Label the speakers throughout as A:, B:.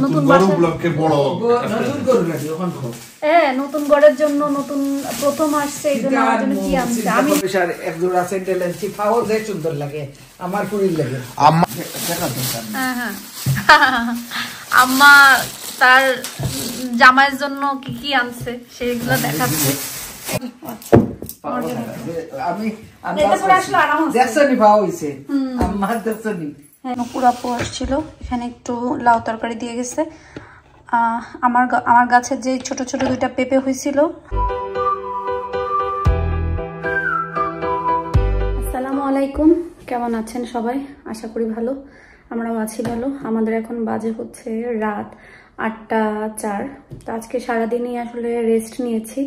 A: নতুন নতুন গড়ের জন্য নতুন প্রথম আসছে এই জন্য আমার জন্য কি আনছে আমি
B: এক জোড়া স্যান্ডেল আনছি পাও যে সুন্দর লাগে আমার পুরি লাগে
C: আম্মা
A: হ্যাঁ আম্মা তার জামাইয়ের জন্য কি কি আনছে সেগুলো দেখাচ্ছে
B: আমি দেখছনি পাও হইছে আমার দেখছনি
A: নকুর আপু আসছিল এখানে একটু লাউ তরকারি দিয়ে গেছে আমার গাছের যে ছোট ছোট দুইটা পেঁপে হয়েছিল। আসসালামু আলাইকুম, কেমন আছেন সবাই? আশা করি ভালো, আমরাও আছি ভালো। আমাদের এখন বাজে হচ্ছে রাত 8:04। তো আজকে সারাদিনই আসলে রেস্ট নিয়েছি,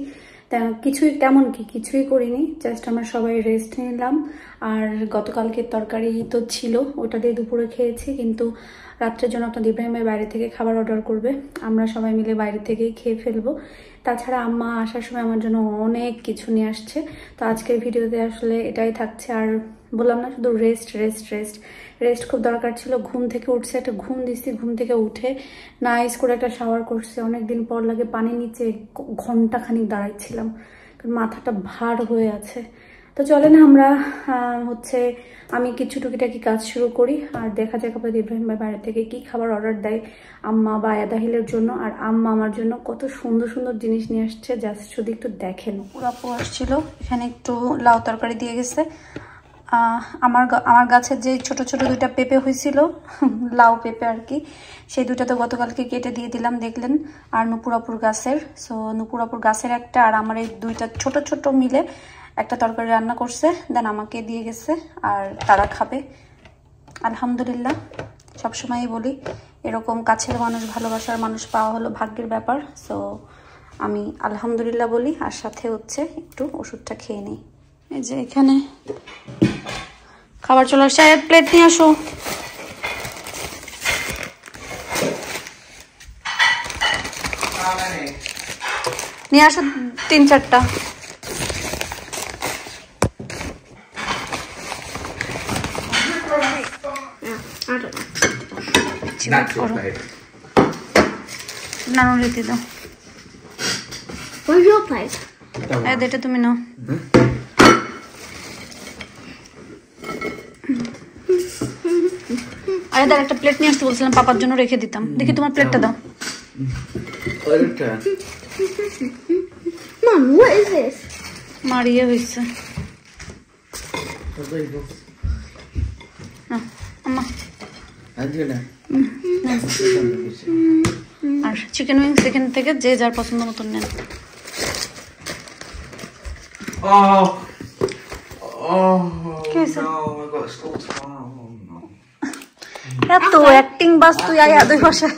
A: কিছুই করিনি, জাস্ট আমরা সবাই রেস্ট নিলাম। আর গতকালকের তরকারি তো ছিল, ওটা দিয়ে দুপুরে খেয়েছি, কিন্তু রাত্রের জন্য আপনাদের ইব্রাহিমের বাইরে থেকে খাবার অর্ডার করবে, আমরা সবাই মিলে বাইরে থেকেই খেয়ে ফেলবো। তাছাড়া আম্মা আসার সময় আমার জন্য অনেক কিছু নিয়ে আসছে। তো আজকের ভিডিওতে আসলে এটাই থাকছে। আর বললাম না, শুধু রেস্ট খুব দরকার ছিল। ঘুম থেকে উঠছে, একটা ঘুম দিচ্ছি, ঘুম থেকে উঠে নাইস করে একটা শাওয়ার করছে। অনেকদিন পর লাগে, পানির নিচে ঘন্টাখানিক দাঁড়াইছিলাম, কারণ মাথাটা ভার হয়ে আছে। তো চলেন আমরা আমি কিছু টুকিটাকি কাজ শুরু করি, আর দেখা যাক আপনাদের ইব্রাহিম ভাই বাইরে থেকে কি খাবার অর্ডার দেয় আম্মা বা আয়াদাহিলের জন্য। আর আম্মা আমার জন্য কত সুন্দর সুন্দর জিনিস নিয়ে আসছে, জাস্ট শুধু একটু দেখেন। পুরাপু আসছিল, এখানে একটু লাউ তরকারি দিয়ে গেছে। আমার গাছের যে ছোট ছোট দুইটা পেঁপে হয়েছিল, লাউ পেঁপে আর কি, সেই দুইটা তো গতকালকে কেটে দিয়ে দিলাম, দেখলেন। আর নুপুরাপুর গাছের, নুপুরাপুর গাছের একটা, আর আমার এই দুইটা ছোট ছোট মিলে একটা তরকারি রান্না করছে, দেন আমাকে দিয়ে গেছে, আর তারা খাবে। আলহামদুলিল্লাহ, সবসময়ই বলি এরকম কাছের মানুষ, ভালোবাসার মানুষ পাওয়া হলো ভাগ্যের ব্যাপার। সো আমি আলহামদুলিল্লাহ বলি, আর সাথে একটু ওষুধটা খেয়ে নিই। এই যে এখানে খাবার চলে আসছে, প্লেট নিয়ে আসো। নিয়ে আসো 3-4টা। নানু রেখে দাও, এটা তুমি নাও। আরে দাঁড়া, একটা প্লেট নিয়ে আসতে বলছিলাম, পাপার জন্য রেখে দিতাম। দেখি তোমার প্লেটটা দাও। মারিয়ে হয়েছে আর চিকেন উইংস এখান থেকে যে যার পছন্দ মতন নেন। এত অ্যাক্টিং বাস তুই আয়া দুই বছর।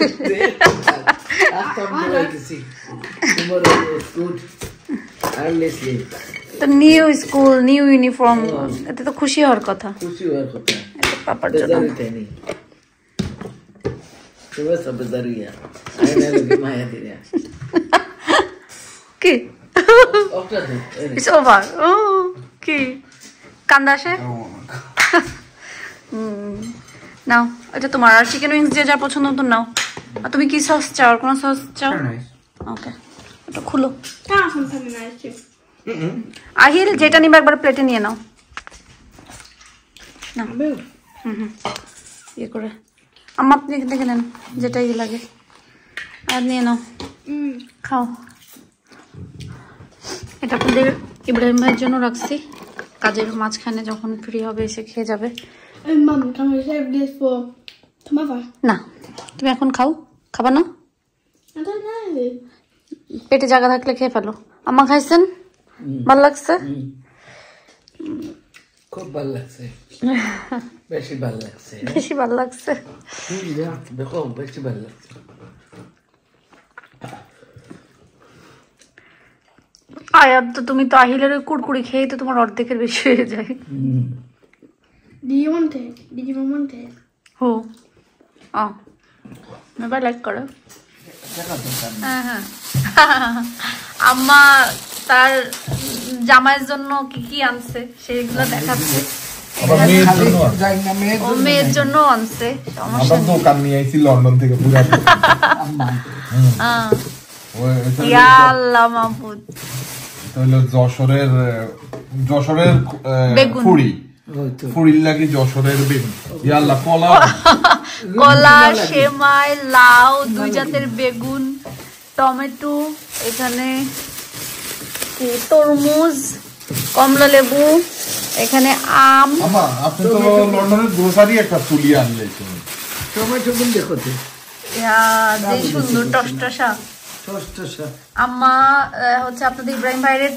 A: তো নিউ স্কুল, নিউ ইউনিফর্ম, এতে তো খুশি হওয়ার কথা। পাপার জন্য কি কি কান্দা আসে? নাও, এটা তোমার। আর চিকেন উইংস যে যার পছন্দ মতো নাও। আর তুমি কি সস চাও? কোন সস চাও? ওকে, এটা খুলো। আহিল যেটা নিবে একবার প্লেটে নিয়ে নাও। ইয়ে করে আম্মা আপনি দেখে নেন যেটাই লাগে, আর নিয়ে নাও, খাও। এটা আপনাদের ইব্রাহিম ভাইয়ের জন্য রাখছি, কাজের মাঝখানে যখন ফ্রি হবে এসে খেয়ে যাবে। না, তুমি এখন খাও। খাবা না? পেটে জায়গা থাকলে খেয়ে ফেলো। আম্মা খাইছেন? ভালো লাগছে?
B: খুব ভালো লাগছে, বেশি ভালো লাগছে।
A: বেশি ভালো লাগছে,
B: দেখো বেশি ভালো লাগছে।
A: আয়াত তো তুমি তো আহিলের ওই কুড়কুড়ি খেয়েই তো তোমার অর্ধেকের বেশি হয়ে যায়। লাইক করো। হ্যাঁ আম্মা তার জামাইয়ের জন্য কি কি আনছে সেগুলো দেখাচ্ছে। ও মেয়ের জন্য আনছে,
C: আমরা দোকান নিয়ে আইছি লন্ডন থেকে পুরা।
A: ইয়া আল্লাহ মাহবুব,
C: হলো যশোরের ফুড়ি, ফুড়ির লাগি যশোরের বেগুন। ইয়া আল্লাহ,
A: কলা, সেমাই, লাউ, 2 জাতের বেগুন, টমেটো, এখানে তরমুজ, কমলা লেবু, এখানে আম।
C: আপনি তো লন্ডনের গ্রোসারি একটা তুলি আনলেন।
B: টমেটো গুলো দেখো তো,
A: যে সুন্দর টসটসা। আম্মা হচ্ছে আপনাদের ইব্রাহিম ভাইয়ের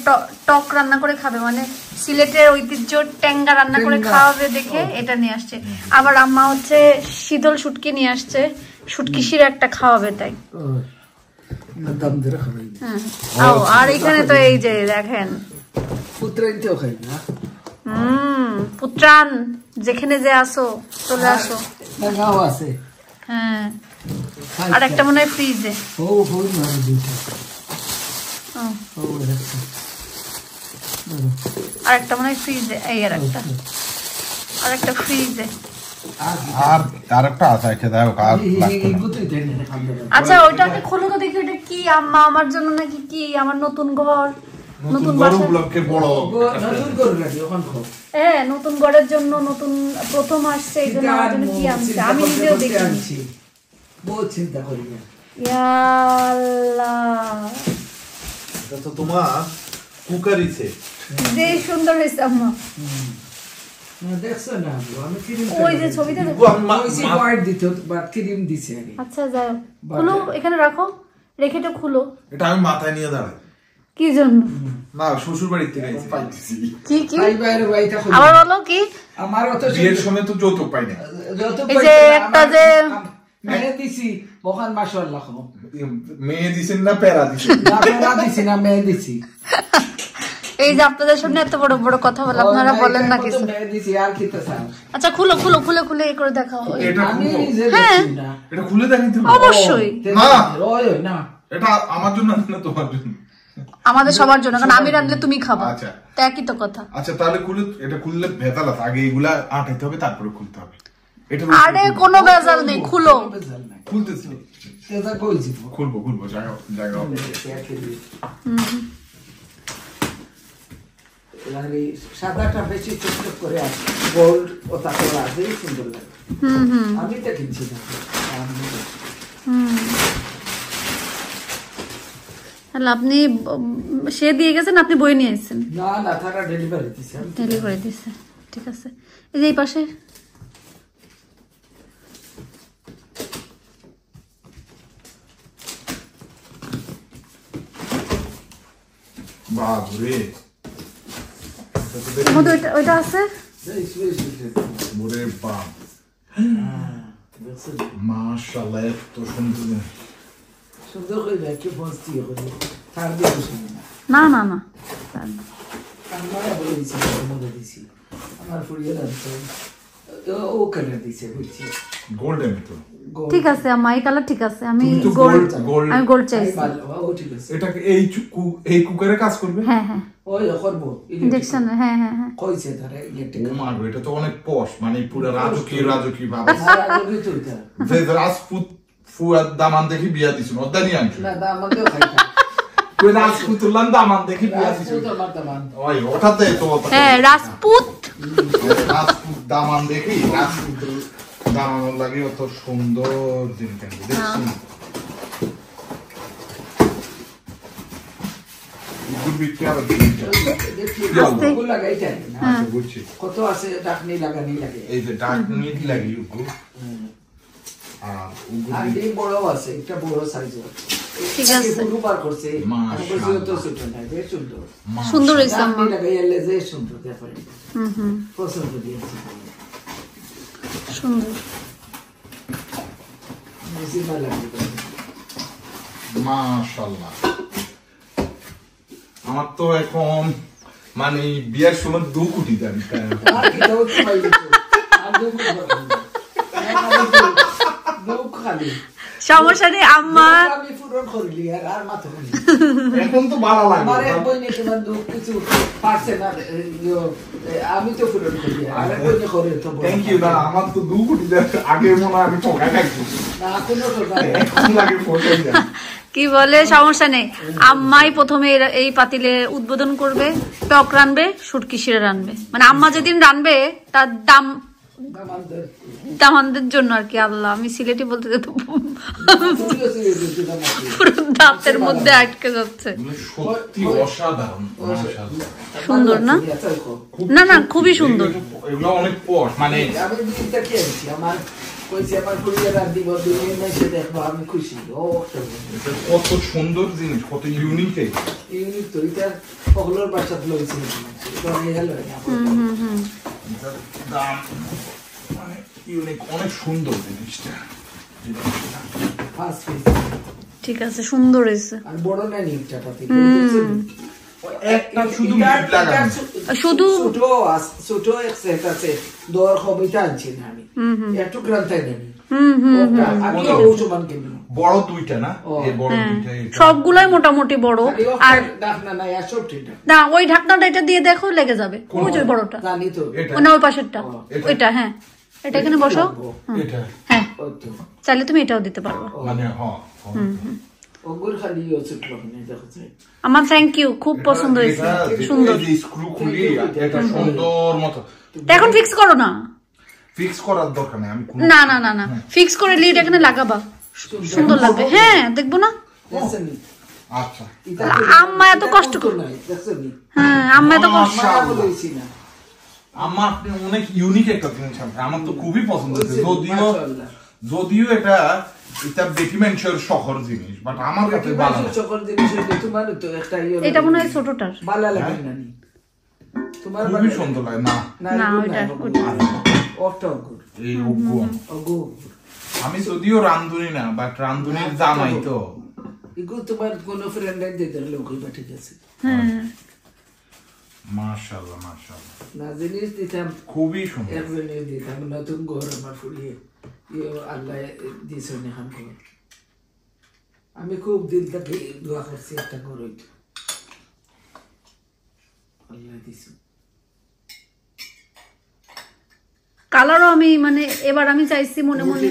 A: টক রান্না করে খাবে, মানে সিলেটের ঐতিহ্য ট্যাঙ্গা রান্না করে খাওয়াবে দেখে এটা নিয়ে আসছে। আবার আম্মা হচ্ছে শীতল শুটকি নিয়ে আসছে, শুটকি শিরা একটা খাওয়াবে তাই। আর এখানে তো এই যে দেখেন পুত্রান, যেখানে যে আসো চলে আসো। হ্যাঁ, আর একটা মনে হয় ফ্রিজে, আর একটা মনে হয় ফ্রিজে, এই আর একটা ফ্রিজে।
C: আর একটা আছে,
A: আচ্ছা ওইটাকে খোলো তো দেখি, ওটা কি আম্মা আমার জন্য নাকি কি আমার নতুন ঘর, নতুন বাসা, হ্যাঁ নতুন ঘরের জন্য, নতুন প্রথম আসছে এই জন্য আমার জন্য কি আনছে আমি নিজেও দেখিনি।
B: বহুত চিন্তা করি না,
A: ইয়া আল্লাহ,
C: এটা তো তোমার কুকারিছে,
A: যে সুন্দর হয়েছে আম্মা।
B: দেখছো না আমি ক্রিম,
A: ওই যে ছবিতে
B: ক্রিম দিছে।
A: আচ্ছা যাও, খুলো, এখানে রাখো, রেখে তো খুলো।
C: এটা আমি মাথায় নিয়ে দাঁড়াই
A: কি জন্য?
C: না, শ্বশুর বাড়ি থেকে আইছি।
A: কি কি আবার বলো কি?
B: আমার অত
C: বিয়ের সময় তো যৌতুক পাই না।
A: এই যে একটা যে
B: মেয়ে দিছি, ওখান মাশাআল্লাহ,
C: মেয়ে দিছেন না পেরা দিছেন?
B: না পেরা দিছি না, মেয়ে দিছি।
A: এই যে আপনাদের সামনে এত বড় বড় কথা বলে আপনারা বলেন না কিছু।
B: মেয়ে দিছি আর কি তো স্যার।
A: আচ্ছা খুলো খুলো খুলে খুলে এই করে দেখাও।
B: আমি নিজে
A: হ্যাঁ
B: দেখছি না,
C: এটা খুলে দেখেন তো।
A: অবশ্যই
C: না
B: ওই না,
C: এটা আমার জন্য না তোমার জন্য,
A: আমাদের সবার জন্য, কারণ আমি রাঁধলে তুমি খাবা।
C: আচ্ছা
A: তা একই তো কথা।
C: আচ্ছা তাহলে খুলে, এটা খুললে ভেজাল আছে, আগে এগুলা আটাইতে হবে তারপরে খুলতে হবে। এটা
A: আরে কোনো ভেজাল নেই, খুলো।
C: খুলতেছি,
B: এটা কইছি
C: খুলবো জায়গা
B: আরে সাদাটা বেশি চকচক করে আছে, গোল্ড ওটা করা আছে, সুন্দর লাগে। আমি তো কিনছি না।
A: তাহলে আপনি সে দিয়ে গেছেন, আপনি বই নিয়ে এসেছেন?
B: না না, তারা ডেলিভারি দিছে।
A: ডেলিভারি দিছে, ঠিক আছে। এই যে এই পাশে
C: বাবরে,
A: ওইটা আছে।
C: ওরে বাপ, মাশাআল্লাহ, এত সুন্দর
B: সুন্দর করে কি বলছি ওরে, তার দিয়ে
A: না না না,
B: আমরা বলেছি মনে দিছি, আমার ফুরিয়ে যাচ্ছে ও কালার দিছে, বুঝছি
C: গোল্ডেন তো
A: ঠিক আছে। আম্মা এই কালার ঠিক আছে, আমি গোল্ড, আমি গোল্ড চাইছি।
B: ও ঠিক আছে,
C: এটা এই কুকারে কাজ করবে?
A: হ্যাঁ হ্যাঁ,
B: ওই করব
A: ইন্ডাকশন। হ্যাঁ হ্যাঁ হ্যাঁ,
B: কইছে তারে ইলেকট্রিক।
C: ও মাগো, এটা তো অনেক পশ, মানে পুরো রাজকীয় ভাব।
B: রাজকীয় তো এটা,
C: যে রাজপুত ফুয়াদ দামান দেখি বিয়া দিছিল, ওদানি আনছো
B: না দামানও খাইতা,
C: কই রাজপুত লান দামান দেখি বিয়া দিছিল,
B: রাজপুত আমার দামান,
C: ওই ওটাতে তো
A: হ্যাঁ রাজপুত
C: দামান দেখি, রাজপুত দামান লাগে অত সুন্দর দিন কেন দেখছি।
B: কত আছে ডাকনি লাগানি লাগে,
C: এই যে ডাকনি লাগে
B: আর এই বড় আছে, একটা বড় সাইজ
A: ঠিক আছে,
B: পুরো পার করছে, মাশাআল্লাহ তো ছোট না, বেশ সুন্দর
A: সুন্দর হইছে আম্মা,
B: লাগাইলে যে সুন্দর দেখো। পছন্দ দিয়েছি,
A: সুন্দর
B: বেশি ভালো লাগে
C: মাশাআল্লাহ। আমার তো এখন মানে বিয়ের সময় 2 কোটি দাম,
B: আর কি দাও তো পাইছো, আর 2 কোটি খালি
A: সমস্যা নেই আম্মা,
B: আমি পূরণ করলি আর মাত্র
C: এখন তো ভালো লাগে।
B: আমার এক বই নিয়ে তোমার কিছু পারছে না আমি তো পূরণ করি আর কোন করে তো
C: থ্যাংক ইউ না আমার তো 2 কোটি আগে মনে হয় আমি ঠকাই খাইছি
B: না কোনো কথা
C: এখন লাগে পয়সা দিয়া
A: কি বলে সমস্যা নেই আম্মাই প্রথমে এই পাতিলে উদ্বোধন করবে টক রানবে শুটকি শিরা রানবে মানে আম্মা যেদিন রানবে তার দামানদের জন্য আর কি আল্লাহ আমি সিলেটি বলতে যেত পুরো দাঁতের মধ্যে আটকে যাচ্ছে
C: সত্যি অসাধারণ
A: সুন্দর না না না খুবই সুন্দর
C: এগুলো অনেক পশ মানে
B: আমি দিনটা কি আনছি আমার কইছে আমার পরিবার আর দিব দুনিয়া নাই সে দেখবো আমি খুশি ও
C: কত সুন্দর জিনিস কত ইউনিক
B: ইউনিক তো এটা পগলোর বাসা লইছে তো আমি হলো
C: দাম মানে ইউনিক অনেক সুন্দর জিনিসটা
B: ফার্স্ট পিস
A: ঠিক আছে সুন্দর হয়েছে
B: আর বড় না নিটা পাতি
C: একটা শুধু মিট লাগানো
A: শুধু
B: ছোট এক সেট আছে দর কবিতা আনছি না আমি একটু গ্রান্তাই নেই আমি তো ওজমান কিনি
C: বড় দুইটা না এই বড় দুইটা
A: সবগুলাই মোটামুটি বড় আর
B: ঢাকনা না আর সবটিটা
A: না ওই ঢাকনাটা এটা দিয়ে দেখো লেগে যাবে ওই যে বড়টা
B: জানি তো
A: না ওই পাশেরটা ওইটা হ্যাঁ এটা এখানে বসো
C: এটা
A: হ্যাঁ
B: ওই তো
A: চাইলে তুমি এটাও দিতে পারবে
C: মানে হ্যাঁ
B: ওগুর খালি ছোট না দেখো চাই
A: আমার থ্যাংক ইউ খুব পছন্দ হয়েছে সুন্দর
C: স্ক্রু খুলি এটা সুন্দর মতো
A: এখন ফিক্স করো না
C: ফিক্স করার দরকার নেই আমি
A: না না না না ফিক্স করে লিড এখানে লাগাবা সুন্দর লাগবে হ্যাঁ দেখবো না
C: আচ্ছা
A: আম্মা এত কষ্ট করে
B: নাই দেখছেন
A: হ্যাঁ আম্মা এত কষ্ট
B: মায়া বলেছি না
C: আমার আপনি অনেক ইউনিক একটা জিনিস আমার তো খুবই পছন্দ হয়েছে যদিও এটা বেটিমেন্সের শহর জিনিস বাট আমার কাছে ভালো লাগে
B: শহর জিনিস হইলে তোমার তো একটা
A: এটা মনে হয় ছোটটার
B: ভালো লাগে না তোমার
C: খুবই সুন্দর লাগে না
A: না ওইটা
B: ওটা গুড
C: এই
B: ওগো
C: আমি যদিও রান্ধুনি না বাট রান্ধুনির জামাই তো
B: ইগো তোমার কোন ফ্রেন্ড দিয়ে দিলে ওকে ঠিক আছে
A: হ্যাঁ
C: মাশাআল্লাহ মাশাআল্লাহ
B: না জিনিস দিতাম
C: খুবই সুন্দর
B: এভরিডে দিতাম নতুন ঘর আমার ফুলিয়ে আল্লাহ দিয়েছে না আমি খুব দিল থেকে দোয়া করছি একটা ঘর হইতো আল্লাহ দিয়েছে
A: কালারও আমি মানে এবার আমি চাইছি মনে মনে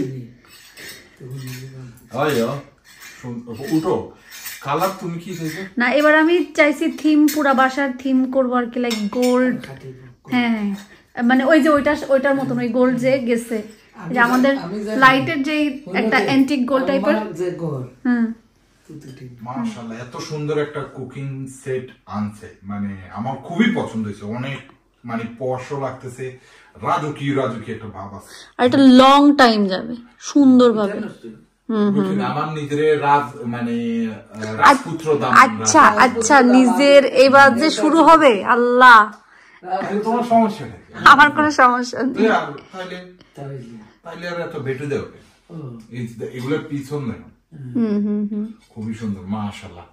C: উঠো কালার তুমি কি চাইছো
A: না এবার আমি চাইছি থিম পুরা বাসার থিম করবো আর কি লাইক গোল্ড হ্যাঁ মানে ওই যে ওইটার মতন ওই গোল্ড যে গেছে যে আমাদের লাইটের যে একটা অ্যান্টিক গোল্ড টাইপের হুম
C: মাশাআল্লাহ এত সুন্দর একটা কুকিং সেট আনছে মানে আমার খুবই পছন্দ হয়েছে অনেক মানে পশও লাগতেছে রাজকীয় একটা ভাব আছে
A: আর এটা লং টাইম যাবে সুন্দর ভাবে
C: আমার নিজের রাজ মানে রাজপুত্র দাম
A: আচ্ছা আচ্ছা নিজের এবার যে শুরু হবে আল্লাহ
C: তোমার সমস্যা নেই
A: আমার কোনো সমস্যা নেই
C: তাইলে আর এত বেটে দেবে এগুলোর পিছন নেই খুবই সুন্দর মাশাআল্লাহ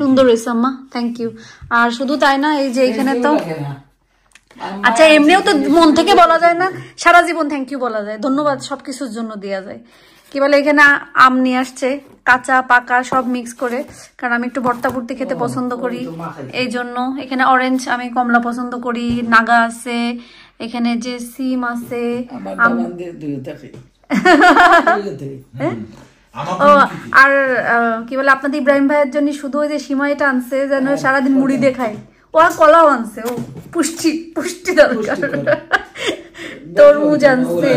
A: সুন্দর হয়েছে আম্মা থ্যাংক ইউ আর শুধু তাই না এই যে এখানে তো আচ্ছা এমনিও তো মন থেকে বলা যায় না সারা জীবন থ্যাংক ইউ বলা যায় ধন্যবাদ সবকিছুর জন্য দেওয়া যায় কি বলে এখানে আম নিয়ে আসছে কাঁচা পাকা সব মিক্স করে কারণ আমি একটু ভর্তা ভর্তি খেতে পছন্দ করি এই জন্য এখানে অরেঞ্জ আমি কমলা পছন্দ করি নাগা আছে এখানে যে সিম আছে আর কি বলে আপনাদের ইব্রাহিম ভাইয়ের জন্য শুধু ওই যে সিমাইটা আনছে যেন সারাদিন মুড়ি দিয়ে খায় ও আর কলাও আনছে ও পুষ্টি দরকার তরমুজ আনছে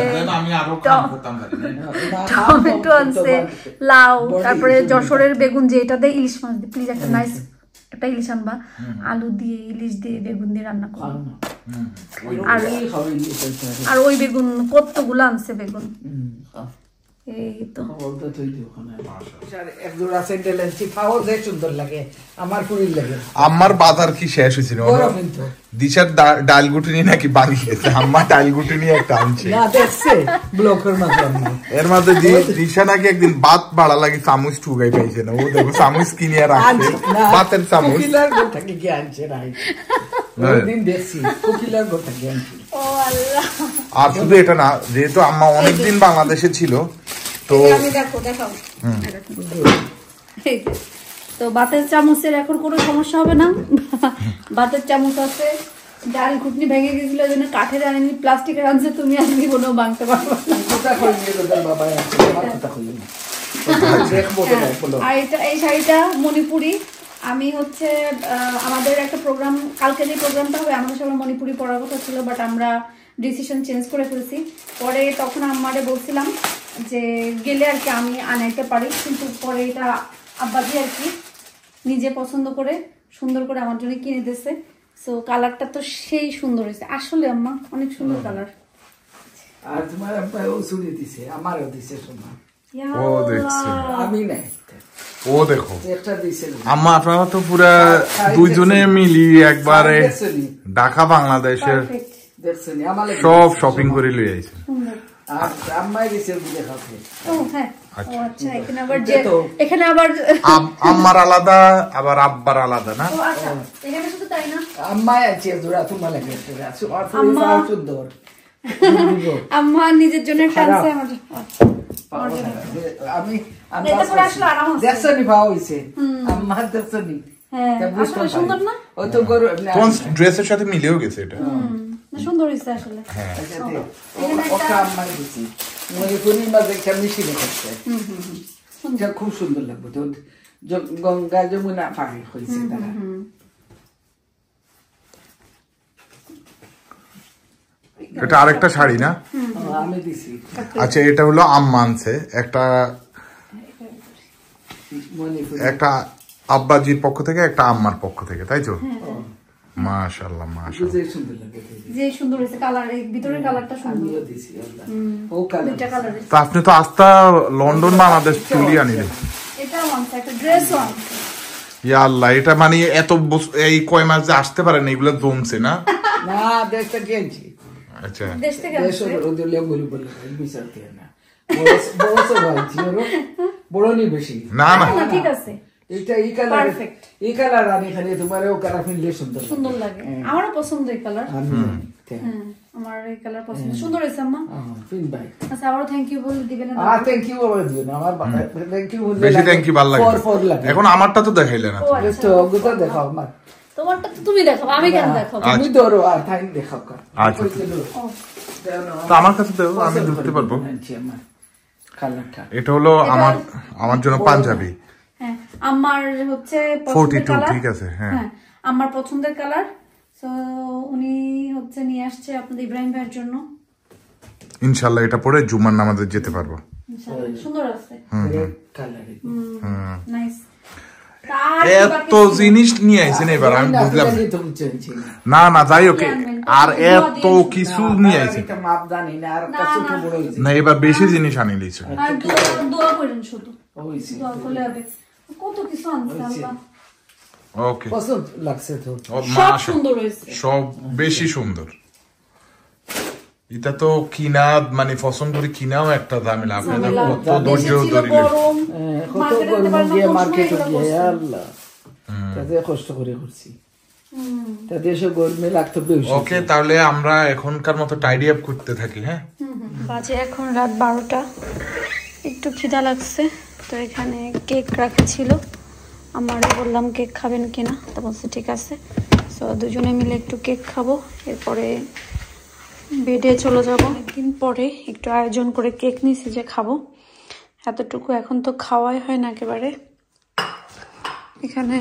A: টমেটো আনছে লাউ তারপরে যশোরের বেগুন যে এটা দিয়ে ইলিশ মাছ দিয়ে প্লিজ একটা নাইস একটা ইলিশ আনবা আলু দিয়ে ইলিশ দিয়ে বেগুন দিয়ে রান্না করো আর ওই বেগুন কতগুলো আনছে বেগুন এই তো
C: আমার বাজার কি শেষ হয়েছিল দিশার ডাল গুটুনি নাকি বাড়ি গেছে আমার ডাল গুটুনি একটা আনছে এর মাঝে দিশা নাকি একদিন ভাত বাড়া লাগে চামচ ঠুকাই পাইছে না ও দেখো চামচ কিনিয়ে রাখছে ভাতের চামচ আর শুধু এটা না যেহেতু আম্মা অনেকদিন বাংলাদেশে ছিল তো
A: তো ভাতের চামচের এখন কোনো সমস্যা হবে না ভাতের চামচ আছে ডাল ঘুটনি ভেঙে গেছিল ওই জন্য কাঠের আনেনি, প্লাস্টিকের আনছে, তুমি আর জীবনেও ভাঙতে পারবে না। আর এটা এই শাড়িটা মণিপুরি। আমি হচ্ছে আমাদের একটা প্রোগ্রাম, কালকে যে প্রোগ্রামটা হবে আমাদের সবার মণিপুরি পড়ার কথা ছিল, বাট আমরা ডিসিশন চেঞ্জ করে ফেলছি। পরে তখন আমারে বলছিলাম যে গেলে আর কি আমি আনাইতে পারি, কিন্তু পরে এটা আব্বাজি আর কি নিজে পছন্দ করে সুন্দর করে আমার জন্য কিনে দিয়েছে। সো কালারটা তো সেই সুন্দর হয়েছে আসলে আম্মা, অনেক সুন্দর কালার।
B: আর তোমার আব্বাও চুরি দিছে, আমারও দিছে সোনা।
C: ও দেখছি,
B: আমি নাই,
C: ও দেখো
B: একটা দিছে
C: আম্মা। আপনারা তো পুরা দুইজনে মিলি একবারে ঢাকা বাংলাদেশের
B: দেখছেন আমার
C: সব শপিং করে লিয়ে আইছে।
B: আর আম্মাই দিছে বুঝে খাতে।
A: ও হ্যাঁ, ও আচ্ছা, এখানে আবার
C: আম্মার আলাদা আবার আব্বার আলাদা না?
A: ও আচ্ছা, এখানে শুধু তাই না,
B: আম্মাই আছে দুরা তোমার লাগে আছে আর পুরো সুন্দর।
A: আম্মা নিজের জন্য টানছে আমার।
B: আমি
A: এটা পুরো আসলে আরাম আছে।
B: দেখছনি ভাও হইছে আম্মা দেখছনি।
A: হ্যাঁ আসলে সুন্দর না?
B: ও তো গরু
C: কোন ড্রেসের সাথে মিলেও গেছে এটা।
A: সুন্দর হইছে আসলে।
C: হ্যাঁ
B: ওটা আম্মাই দিছি। মানে কোনি মাঝে কেমনি শিলে করতে। এটা খুব সুন্দর লাগবে তো, গঙ্গা যমুনা পানি হইছে তারা।
C: এটা আরেকটা শাড়ি না?
B: আমি দিছি।
C: আচ্ছা, এটা হলো আম্মা আনছে একটা, একটা আব্বাজির পক্ষ থেকে, একটা আম্মার পক্ষ থেকে, তাই তো? মাশাআল্লাহ মাশাআল্লাহ,
B: যে সুন্দর লাগে,
A: যে সুন্দর হইছে কালার, এই ভিতরের কালারটা সুন্দর।
B: আমিও দিছি আল্লাহ ও কালার।
A: দুইটা কালার।
C: তো আপনি তো আস্তা লন্ডন বাংলাদেশ চুলি আনিলেন।
A: এটা ওয়ানস একটা ড্রেস ওয়ান।
C: ইয়া আল্লাহ, এটা মানে এত এই কয় মাস যে আসতে পারেন এগুলো জমছে না?
B: না দেখতে গেছি।
C: আচ্ছা,
A: দেশ থেকে
B: দেশে ওদের লেবুলি বলে বিচারতে না। বড় ভাইছি বড় নি বেশি।
C: না না
A: ঠিক আছে,
B: এটা এই কালার, এই কালার আমি খালি তোমার ও কালার ফিনলে
A: সুন্দর লাগে। আমারও পছন্দ এই কালার।
B: হ্যাঁ
A: আমার এই কালার পছন্দ, সুন্দর হয়েছে আম্মা।
B: ফিন ভাই
A: আচ্ছা, আবারও থ্যাংক ইউ বলে দিবেন না?
B: থ্যাংক ইউ বলে দিও না, আমার থ্যাংক ইউ বলে
C: বেশি থ্যাংক ইউ ভালো লাগে। এখন আমারটা তো দেখাইলে না
B: তো ওগুলো দেখাও আমার।
A: তোমারটা তো তুমি দেখাও, আমি কেন দেখাবো?
B: তুমি ধরো আর থ্যাংক দেখাও কা।
C: আচ্ছা, তো আমার কাছে দাও, আমি ধরতে পারবো।
B: কালারটা
C: এটা হলো আমার জন্য পাঞ্জাবি।
A: হ্যাঁ, আমার হচ্ছে
C: 42, ঠিক আছে। হ্যাঁ,
A: আমার পছন্দের কালার। সো উনি হচ্ছে নিয়ে আসছে আপনাদের ইব্রাহিম ভাইয়ের জন্য।
C: ইনশাআল্লাহ এটা পরে জুমার নামাজে যেতে পারবো।
A: ইনশাআল্লাহ সুন্দর আছে।
B: Colour
A: nice.
C: এত জিনিস নিয়ে আইছেন এবার, আমি বুঝলাম না। না যাই হোক, আর এত কিছু নিয়ে আইছেন না, এবার বেশি জিনিস আনি লিছে।
A: দোয়া করেন শুধু, দোয়া করলে হবে। কত কিছু আনছে আল্লাহ।
C: ওকে,
B: পছন্দ লাগছে তো,
A: সব সুন্দর হয়েছে,
C: সব বেশি সুন্দর। এটা তো কিনা মানে পছন্দ করে কিনাও একটা ঝামেলা। আপনাদের কত ধৈর্য ধরে
B: কত গরম গিয়ে মার্কেটে গিয়ে আল্লাহ তাতে কষ্ট করে করছি, তাতে এসে গরমে লাগতো বেশি।
C: ওকে, তাহলে আমরা এখনকার মতো টাইডি আপ করতে থাকি। হ্যাঁ,
A: বাজে এখন রাত 12টা, একটু খিদা লাগছে, তো এখানে কেক রাখা ছিল। আমারও বললাম কেক খাবেন কিনা, তো বলছে ঠিক আছে। সো দুজনে মিলে একটু কেক খাবো, এরপরে বেডে চলে যাব। একদিন পরে একটু আয়োজন করে কেক নিয়েছি যে খাবো, এতটুকু এখন তো খাওয়াই হয় না একেবারে। এখানে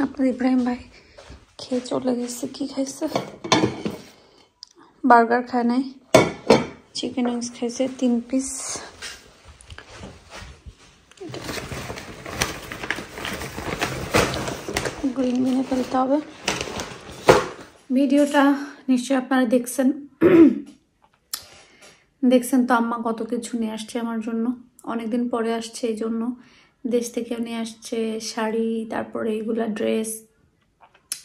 A: আপনার ইব্রাহিম ভাই খেয়ে চলে গেছে। কি খাইছে? বার্গার খায় নাই, চিকেন উইংস খাইছে 3 পিস। গ্রিন বিনে ফেলতে হবে। ভিডিওটা নিশ্চয়ই আপনারা দেখছেন তো আম্মা কত কিছু নিয়ে আসছে আমার জন্য। অনেকদিন পরে আসছে, এই জন্য দেশ থেকেও নিয়ে আসছে শাড়ি, তারপরে এইগুলা ড্রেস,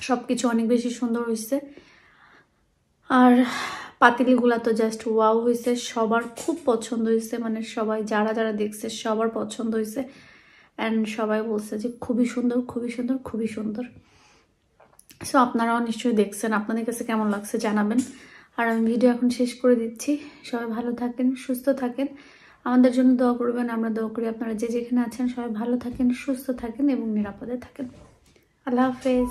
A: সব কিছু অনেক বেশি সুন্দর হয়েছে। আর পাতিলগুলা তো জাস্ট ওয়াও হয়েছে, সবার খুব পছন্দ হয়েছে। মানে সবাই যারা যারা দেখছে সবার পছন্দ হয়েছে, অ্যান্ড সবাই বলছে যে খুবই সুন্দর, খুবই সুন্দর, খুবই সুন্দর। সো আপনারাও নিশ্চয়ই দেখছেন, আপনাদের কাছে কেমন লাগছে জানাবেন। আর আমি ভিডিও এখন শেষ করে দিচ্ছি। সবাই ভালো থাকেন, সুস্থ থাকেন, আমাদের জন্য দোয়া করবেন। আমরা দোয়া করি আপনারা যে যেখানে আছেন সবাই ভালো থাকেন, সুস্থ থাকেন এবং নিরাপদে থাকেন। আল্লাহ হাফেজ।